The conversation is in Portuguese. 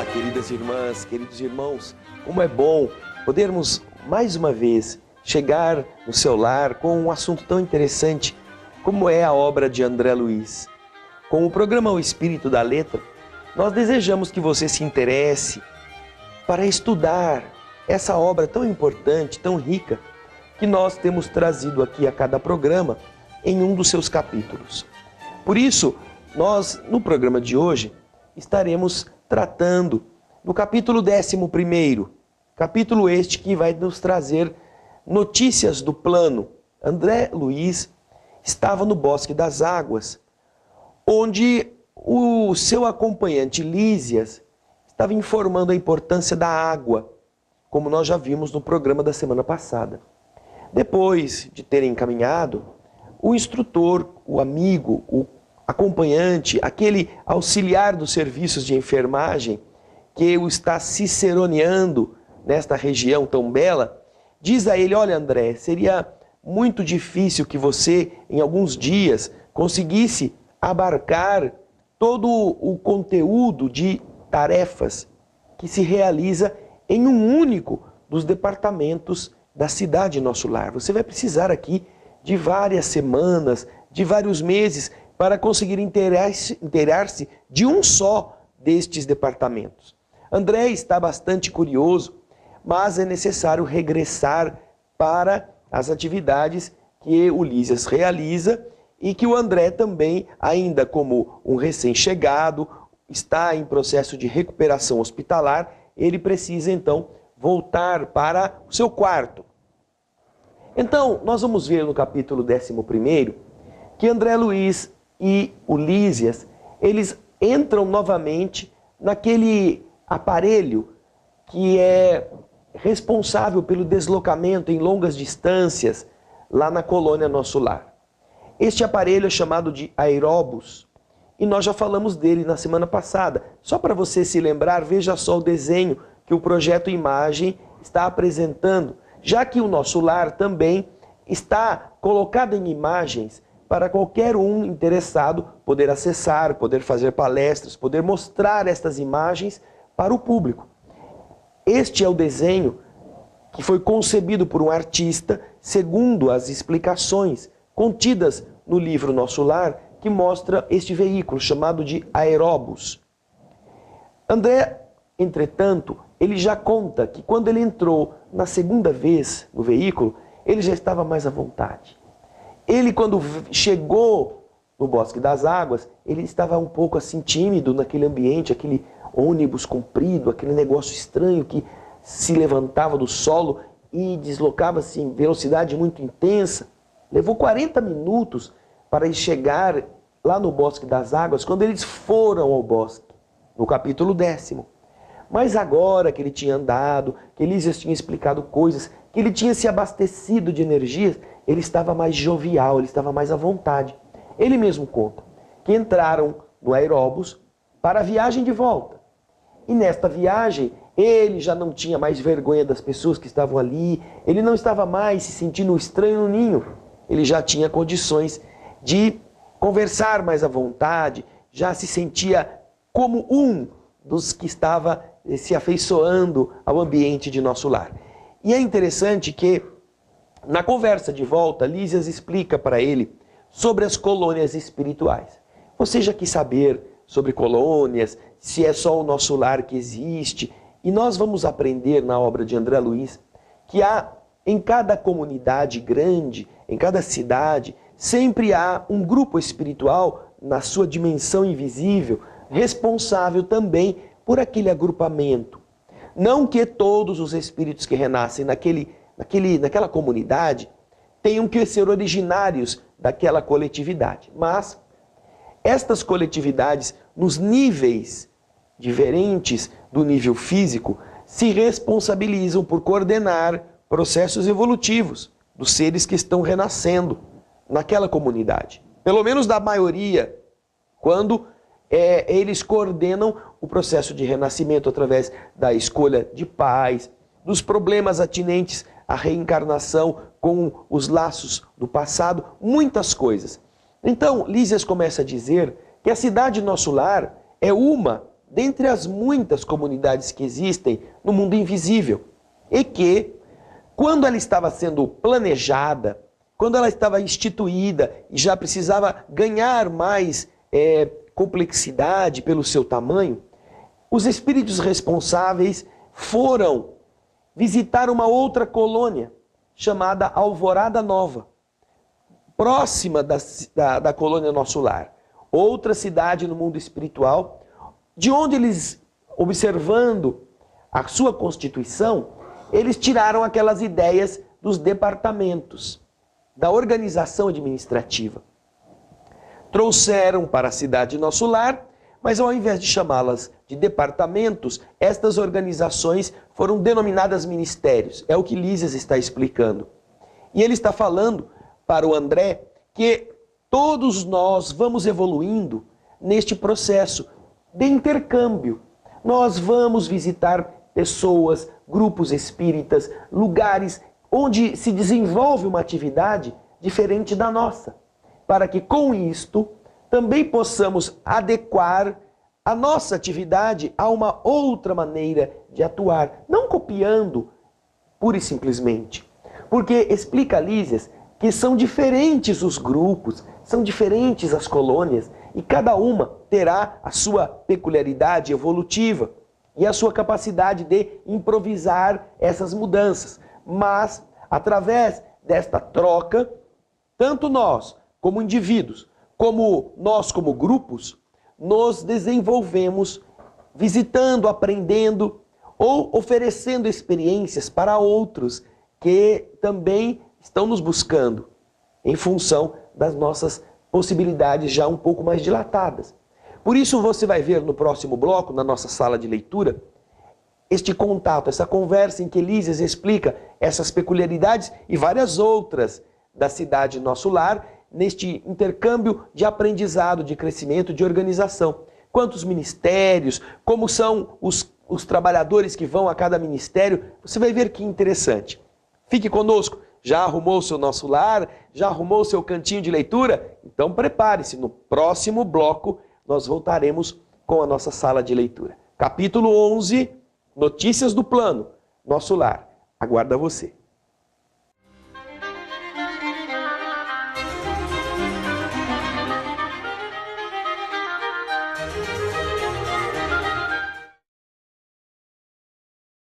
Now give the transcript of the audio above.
Olá, queridas irmãs, queridos irmãos, como é bom podermos mais uma vez chegar no seu lar com um assunto tão interessante como é a obra de André Luiz. Com o programa O Espírito da Letra, nós desejamos que você se interesse para estudar essa obra tão importante, tão rica, que nós temos trazido aqui a cada programa em um dos seus capítulos. Por isso, nós, no programa de hoje, estaremos tratando do capítulo 11º, capítulo este que vai nos trazer notícias do plano. André Luiz estava no Bosque das Águas, onde o seu acompanhante Lísias estava informando a importância da água, como nós já vimos no programa da semana passada. Depois de terem caminhado, o instrutor, o amigo, o acompanhante, aquele auxiliar dos serviços de enfermagem que o está ciceroneando nesta região tão bela, diz a ele: olha, André, seria muito difícil que você, em alguns dias, conseguisse abarcar todo o conteúdo de tarefas que se realiza em um único dos departamentos da cidade Nosso Lar. Você vai precisar aqui de várias semanas, de vários meses, para conseguir inteirar-se de um só destes departamentos. André está bastante curioso, mas é necessário regressar para as atividades que o Lísias realiza e que o André também, ainda como um recém-chegado, está em processo de recuperação hospitalar. Ele precisa então voltar para o seu quarto. Então, nós vamos ver no capítulo 11º que André Luiz e o Lísias, eles entram novamente naquele aparelho que é responsável pelo deslocamento em longas distâncias lá na colônia Nosso Lar. Este aparelho é chamado de aeróbus e nós já falamos dele na semana passada. Só para você se lembrar, veja só o desenho que o projeto Imagem está apresentando, já que o Nosso Lar também está colocado em imagens para qualquer um interessado poder acessar, poder fazer palestras, poder mostrar estas imagens para o público. Este é o desenho que foi concebido por um artista, segundo as explicações contidas no livro Nosso Lar, que mostra este veículo chamado de aeróbus. André, entretanto, ele já conta que quando ele entrou na segunda vez no veículo, ele já estava mais à vontade. Ele, quando chegou no Bosque das Águas, ele estava um pouco assim tímido naquele ambiente, aquele ônibus comprido, aquele negócio estranho que se levantava do solo e deslocava-se em velocidade muito intensa. Levou 40 minutos para chegar lá no Bosque das Águas, quando eles foram ao bosque, no capítulo 10º. Mas agora que ele tinha andado, que Lísias tinha explicado coisas, que ele tinha se abastecido de energias, ele estava mais jovial, ele estava mais à vontade. Ele mesmo conta que entraram no aeróbus para a viagem de volta. E nesta viagem, ele já não tinha mais vergonha das pessoas que estavam ali, ele não estava mais se sentindo estranho no ninho. Ele já tinha condições de conversar mais à vontade, já se sentia como um dos que estava se afeiçoando ao ambiente de Nosso Lar. E é interessante que, na conversa de volta, Lísias explica para ele sobre as colônias espirituais. Você já quis saber sobre colônias, se é só o Nosso Lar que existe? E nós vamos aprender na obra de André Luiz que há em cada comunidade grande, em cada cidade, sempre há um grupo espiritual na sua dimensão invisível, responsável também por aquele agrupamento. Não que todos os espíritos que renascem naquela comunidade tenham que ser originários daquela coletividade, mas estas coletividades, nos níveis diferentes do nível físico, se responsabilizam por coordenar processos evolutivos dos seres que estão renascendo naquela comunidade. Pelo menos da maioria, quando eles coordenam o processo de renascimento através da escolha de pais, dos problemas atinentes à reencarnação com os laços do passado, muitas coisas. Então, Lísias começa a dizer que a cidade Nosso Lar é uma dentre as muitas comunidades que existem no mundo invisível. E que, quando ela estava sendo planejada, quando ela estava instituída e já precisava ganhar mais complexidade pelo seu tamanho, os espíritos responsáveis foram visitar uma outra colônia, chamada Alvorada Nova, próxima da colônia Nosso Lar. Outra cidade no mundo espiritual, de onde eles, observando a sua constituição, eles tiraram aquelas ideias dos departamentos, da organização administrativa. Trouxeram para a cidade Nosso Lar, mas ao invés de chamá-las de departamentos, estas organizações foram denominadas ministérios. É o que Lísias está explicando. E ele está falando para o André que todos nós vamos evoluindo neste processo de intercâmbio. Nós vamos visitar pessoas, grupos espíritas, lugares onde se desenvolve uma atividade diferente da nossa, para que com isto também possamos adequar a nossa atividade a uma outra maneira de atuar, não copiando pura e simplesmente. Porque explica Lísias que são diferentes os grupos, são diferentes as colônias, e cada uma terá a sua peculiaridade evolutiva e a sua capacidade de improvisar essas mudanças. Mas, através desta troca, tanto nós, como indivíduos, como nós, como grupos, nos desenvolvemos visitando, aprendendo ou oferecendo experiências para outros que também estão nos buscando em função das nossas possibilidades já um pouco mais dilatadas. Por isso você vai ver no próximo bloco, na nossa sala de leitura, este contato, essa conversa em que Lísias explica essas peculiaridades e várias outras da cidade Nosso Lar, neste intercâmbio de aprendizado, de crescimento, de organização. Quantos ministérios, como são os trabalhadores que vão a cada ministério, você vai ver que interessante. Fique conosco. Já arrumou o seu Nosso Lar? Já arrumou o seu cantinho de leitura? Então prepare-se, no próximo bloco nós voltaremos com a nossa sala de leitura. Capítulo 11, Notícias do Plano, Nosso Lar. Aguarda você.